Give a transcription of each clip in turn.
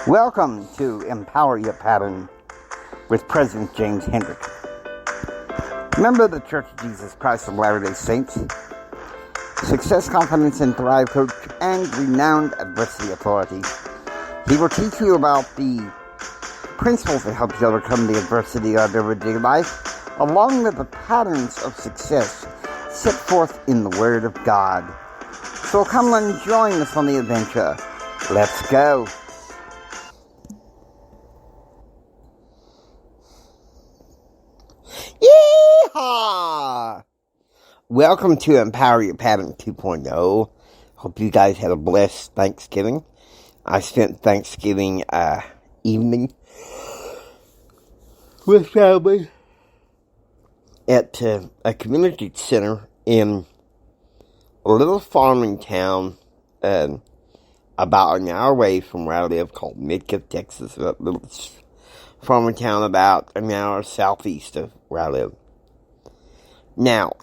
Welcome to Empower Your Pattern with President James Hendrick, member of the Church of Jesus Christ of Latter-day Saints, success, confidence, and thrive coach, and renowned adversity authority. He will teach you about the principles that help you overcome the adversity of everyday life, along with the patterns of success set forth in the Word of God. So come and join us on the adventure. Let's go. Yeehaw! Welcome to Empower Your Pattern 2.0. Hope you guys had a blessed Thanksgiving. I spent Thanksgiving evening with family at a community center in a little farming town about an hour away from where I live called Midkiff, Texas. A little farming town about an hour southeast of where I live. Now,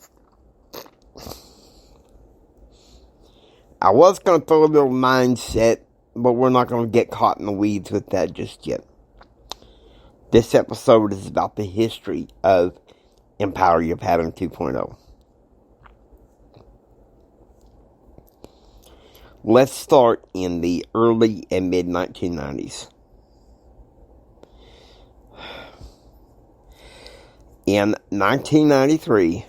I was going to throw a little mindset, but we're not going to get caught in the weeds with that just yet. This episode is about the history of Empower Your Pattern 2.0. Let's start in the early and mid-1990s. In 1993,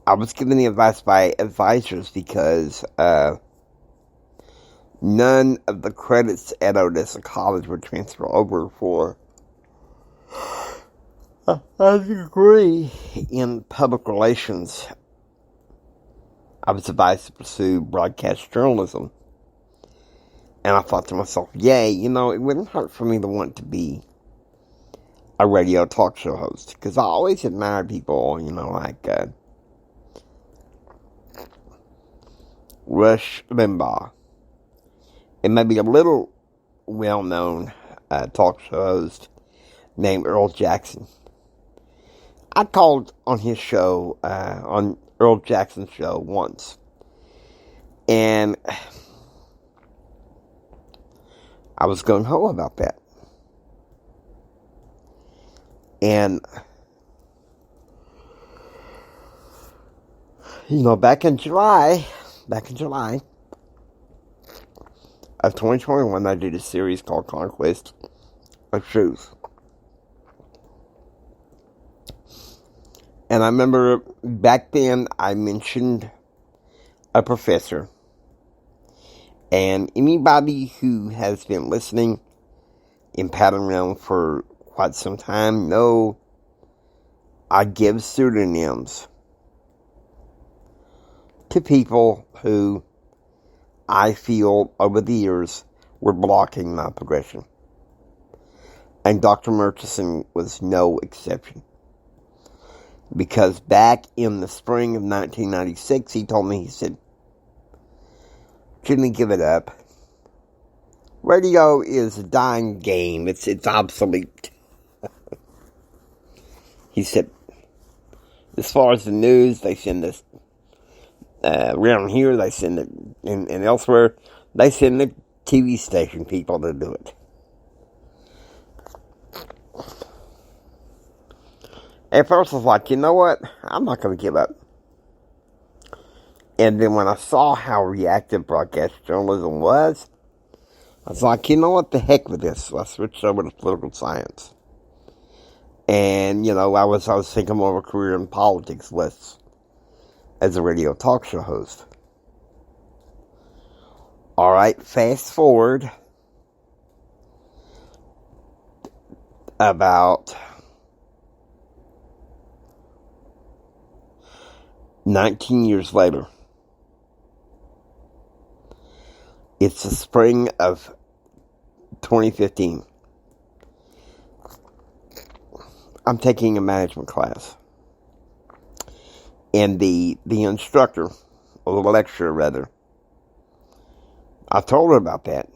I was given the advice by advisors because none of the credits at Odessa College would transfer over for a degree in public relations. I was advised to pursue broadcast journalism. And I thought to myself, yay, it wouldn't hurt for me to want to be a radio talk show host. Because I always admired people, like Rush Limbaugh. And maybe a little well-known talk show host named Earl Jackson. I called on his show, on Earl Jackson's show once. And I was going home about that. And, back in July of 2021, I did a series called Conquest of Truth. And I remember back then I mentioned a professor. And anybody who has been listening in Pattern Realm for quite some time know I give pseudonyms to people who I feel over the years were blocking my progression. And Dr. Murchison was no exception. Because back in the spring of 1996, he told me, he said, "Jimmy, give it up. Radio is a dying game. It's obsolete." He said, as far as the news, they send this, around here, they send it, and elsewhere, they send the TV station people to do it. At first I was like, you know what? I'm not going to give up. And then when I saw how reactive broadcast journalism was, I was like, you know what? The heck with this. Let's switch over to political science. And, I was thinking more of a career in politics, less as a radio talk show host. Alright, fast forward about 19 years later. It's the spring of 2015. I'm taking a management class. And the instructor, or the lecturer rather, I told her about that.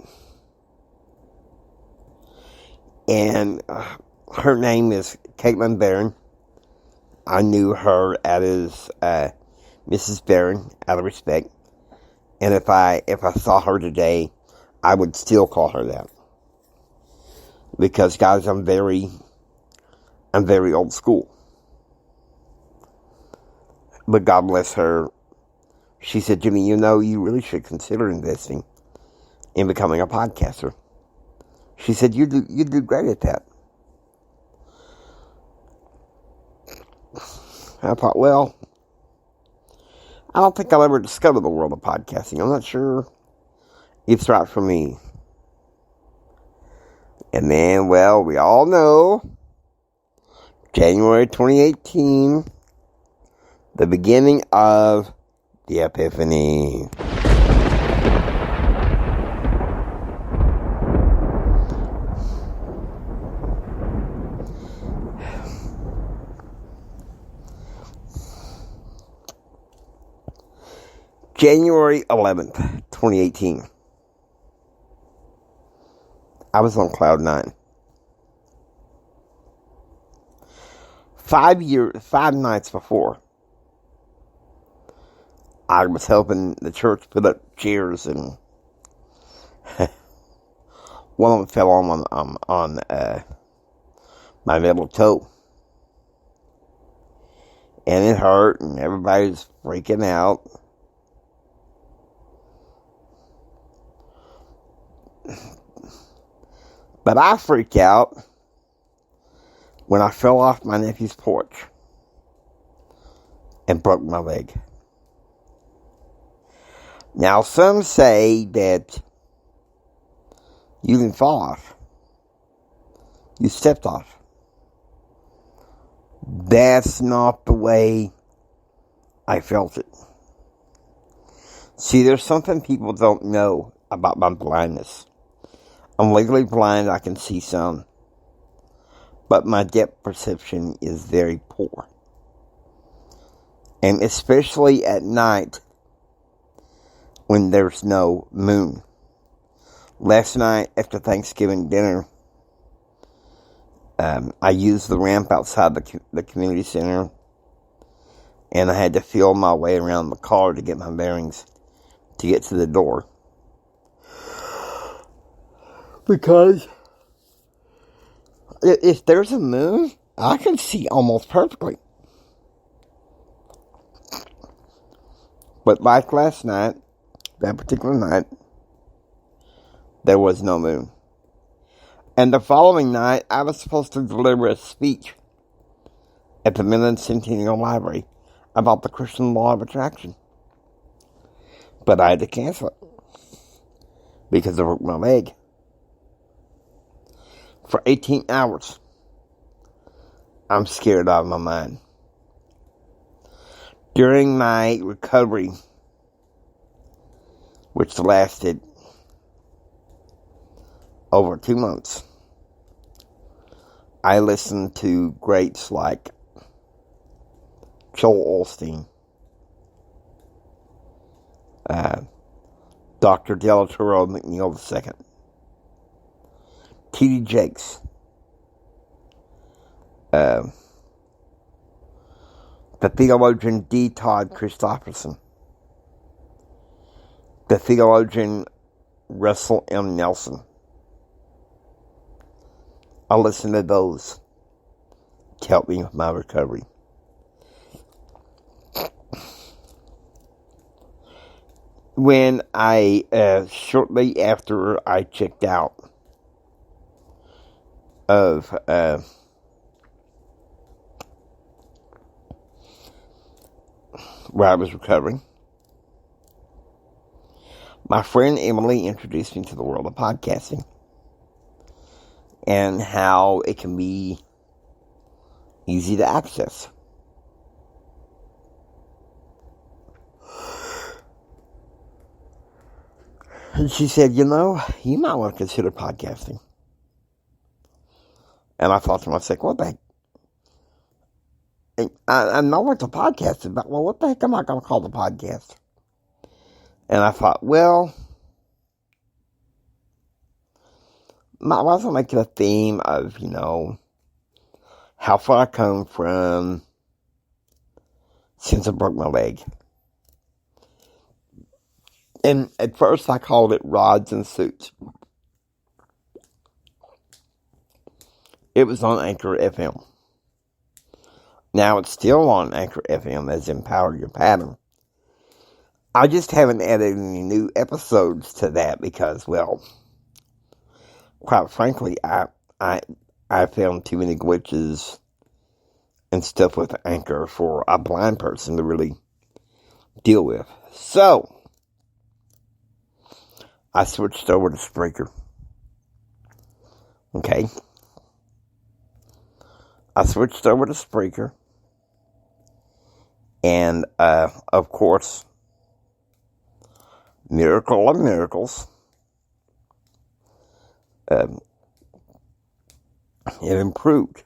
And her name is Caitlin Barron. I knew her as Mrs. Barron, out of respect. And if I saw her today, I would still call her that. Because, guys, I'm very old school. But God bless her. She said, Jimmy, you really should consider investing in becoming a podcaster. She said, you do great at that. I thought, well, I don't think I'll ever discover the world of podcasting. I'm not sure it's right for me. And then, well, we all know, January 2018, the beginning of the Epiphany. January 11th, 2018. I was on cloud 9. 5 nights before, I was helping the church put up chairs, and one of them fell on my middle toe, and it hurt, and everybody's freaking out. But I freaked out when I fell off my nephew's porch and broke my leg. Now, some say that you didn't fall off. You stepped off. That's not the way I felt it. See, there's something people don't know about my blindness. I'm legally blind, I can see some, but my depth perception is very poor. And especially at night when there's no moon. Last night after Thanksgiving dinner, I used the ramp outside the community center, and I had to feel my way around the car to get my bearings to get to the door. Because if there's a moon, I can see almost perfectly. But like last night, that particular night, there was no moon. And the following night, I was supposed to deliver a speech at the Midland Centennial Library about the Christian law of attraction. But I had to cancel it because I broke my leg. For 18 hours, I'm scared out of my mind. During my recovery, which lasted over 2 months, I listened to greats like Joel Osteen, Dr. Delatoro McNeil II, T.D. Jakes, the theologian D. Todd Christofferson, the theologian Russell M. Nelson. I listened to those to help me with my recovery. When shortly after I checked out of where I was recovering, my friend Emily introduced me to the world of podcasting and how it can be easy to access. And she said, you might want to consider podcasting. And I thought to myself, what the heck? I know what the podcast is about. Well, what the heck am I going to call the podcast? And I thought, well, might as well make it a theme of, how far I come from since I broke my leg. And at first I called it Rods and Suits. It was on Anchor FM. Now it's still on Anchor FM as Empower Your Pattern. I just haven't added any new episodes to that because, well, quite frankly, I found too many glitches and stuff with Anchor for a blind person to really deal with. So, I switched over to Spreaker. Okay. I switched over to Spreaker. And, of course, miracle of miracles, it improved.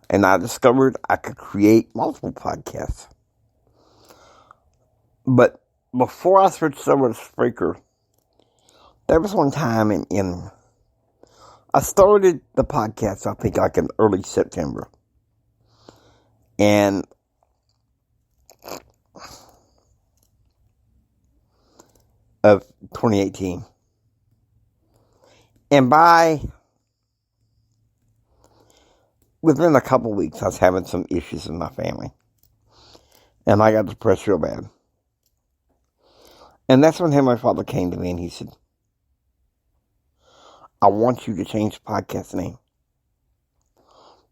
And I discovered I could create multiple podcasts. But before I switched over to Spreaker, there was one time in I started the podcast, I think, like in early September. And of 2018. And within a couple weeks, I was having some issues in my family. And I got depressed real bad. And that's when my father came to me and he said, I want you to change the podcast name.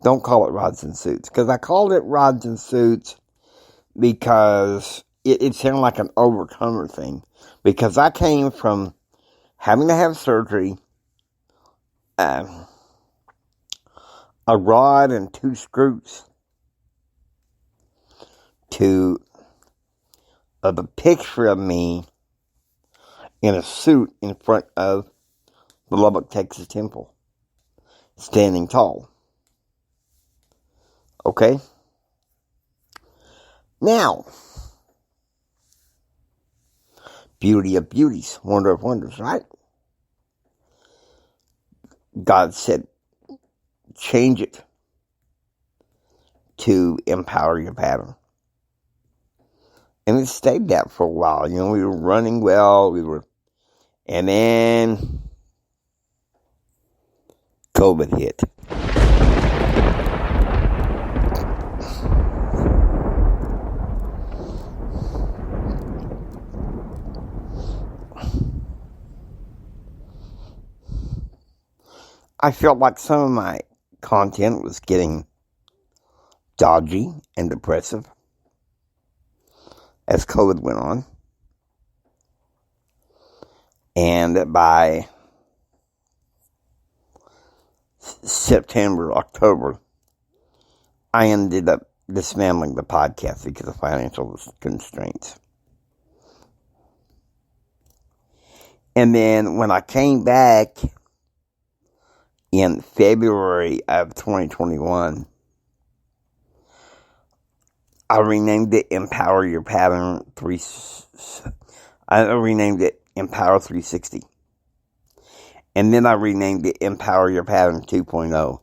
Don't call it Rods and Suits. Because I called it Rods and Suits because it sounded like an overcomer thing. Because I came from having to have surgery, a rod and 2 screws, to the picture of me in a suit in front of the Lubbock, Texas Temple, standing tall. Okay? Now, beauty of beauties, wonder of wonders, right? God said, change it to Empower Your Pattern. And it stayed that for a while. You know, we were running well, and then COVID hit. I felt like some of my content was getting dodgy and depressive as COVID went on. And by September, October, I ended up dismantling the podcast because of financial constraints. And then when I came back in February of 2021, I renamed it Empower Your Pattern 3. I renamed it Empower 360. And then I renamed it Empower Your Pattern 2.0.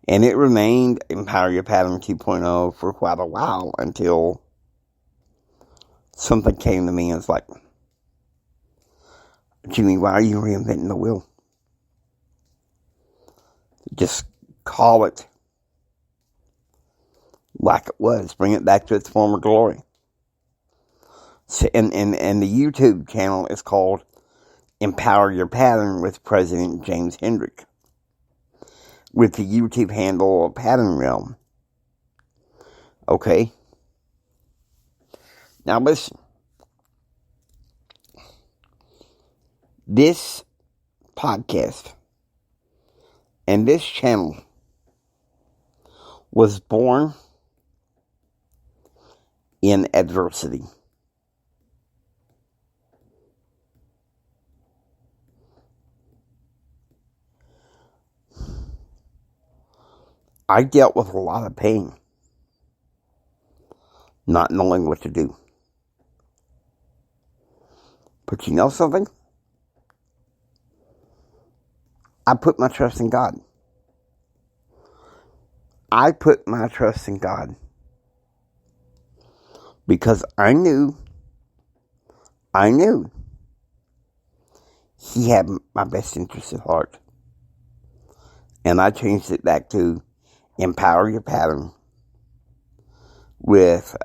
And it remained Empower Your Pattern 2.0 for quite a while until something came to me and it's like, Jimmy, why are you reinventing the wheel? Just call it like it was. Bring it back to its former glory. So, and the YouTube channel is called Empower Your Pattern with President James Hendrick, with the YouTube handle Pattern Realm. Okay? Now listen. This podcast and this channel was born in adversity. I dealt with a lot of pain, not knowing what to do. But you know something? I put my trust in God. I put my trust in God because I knew I knew he had my best interest at heart. And I changed it back to Empower Your Pattern with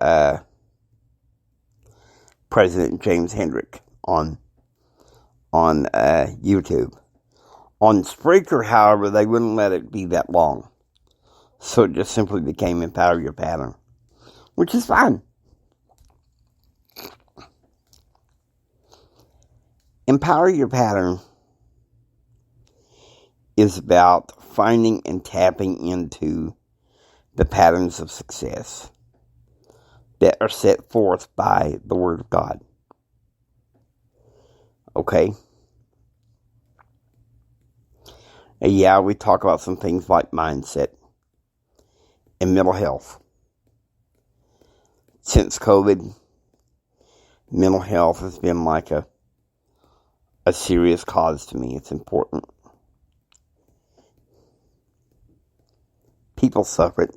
President James Hendrick on YouTube. On Spreaker, however, they wouldn't let it be that long. So it just simply became Empower Your Pattern, which is fine. Empower Your Pattern is about finding and tapping into the patterns of success that are set forth by the Word of God. Okay? And yeah, we talk about some things like mindset and mental health. Since COVID, mental health has been like a serious cause to me. It's important. People suffer it.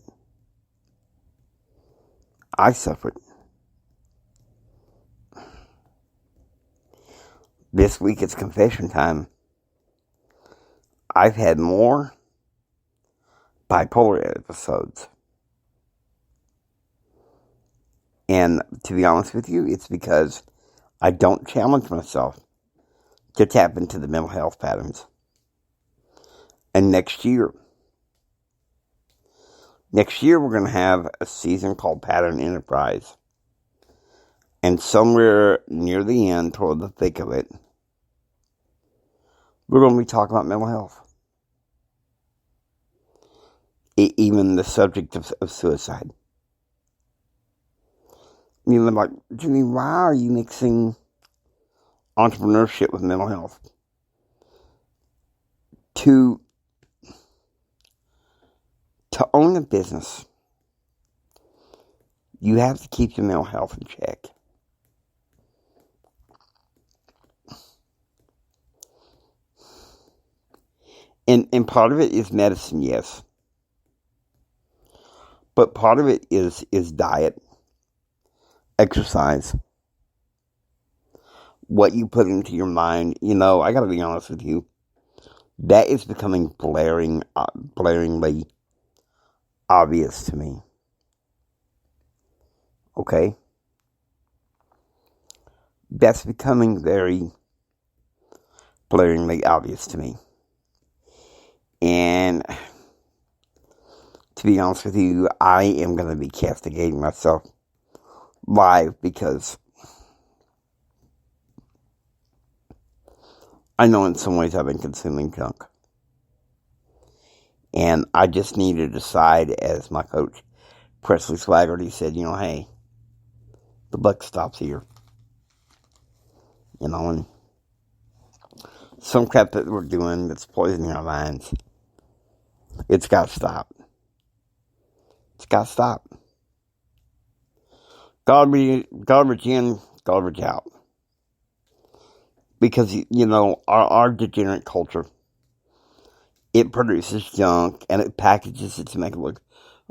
I suffer it. This week it's confession time. I've had more bipolar episodes. And to be honest with you, it's because I don't challenge myself to tap into the mental health patterns. And next year we're going to have a season called Pattern Enterprise. And somewhere near the end, toward the thick of it, we're going to be talking about mental health. Even the subject of suicide. You know, like, Jimmy, why are you mixing entrepreneurship with mental health? To own a business, you have to keep your mental health in check. And part of it is medicine, yes. But part of it is diet, exercise, what you put into your mind. You know, I gotta be honest with you, that is becoming blaringly obvious to me. Okay? That's becoming very blaringly obvious to me. And to be honest with you, I am going to be castigating myself live because I know in some ways I've been consuming junk. And I just need to decide, as my coach, Presley Swaggerty, said, you know, hey, the buck stops here. You know, and some crap that we're doing that's poisoning our minds, it's got to stop. It's got to stop. Garbage in, garbage out. Because, you know, our degenerate culture, it produces junk and it packages it to make it look,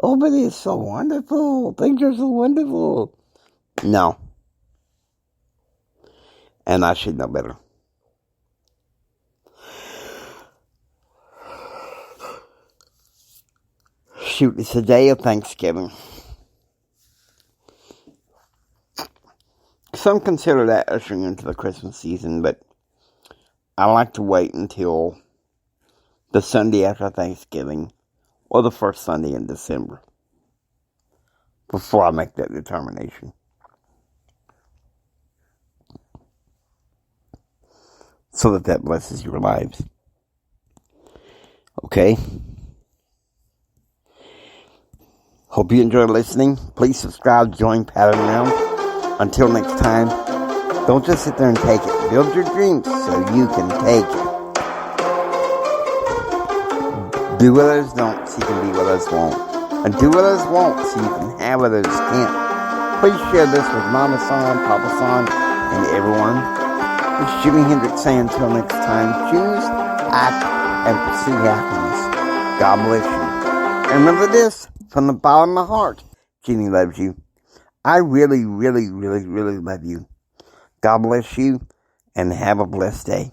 oh, but it's so wonderful. Things are so wonderful. No. And I should know better. Shoot, it's the day of Thanksgiving. Some consider that ushering into the Christmas season, but I like to wait until the Sunday after Thanksgiving or the first Sunday in December before I make that determination. So that blesses your lives. Okay? Hope you enjoyed listening. Please subscribe, join Pattern Realm. Until next time, don't just sit there and take it. Build your dreams so you can take it. Do what others don't so you can be what others won't. And do what others won't so you can have what others can't. Please share this with Mama San, Papa San, and everyone. It's Jimi Hendrix saying until next time, choose, act, and pursue happiness. God bless you. And remember this, from the bottom of my heart, Jimmy loves you. I really, really, really, really love you. God bless you and have a blessed day.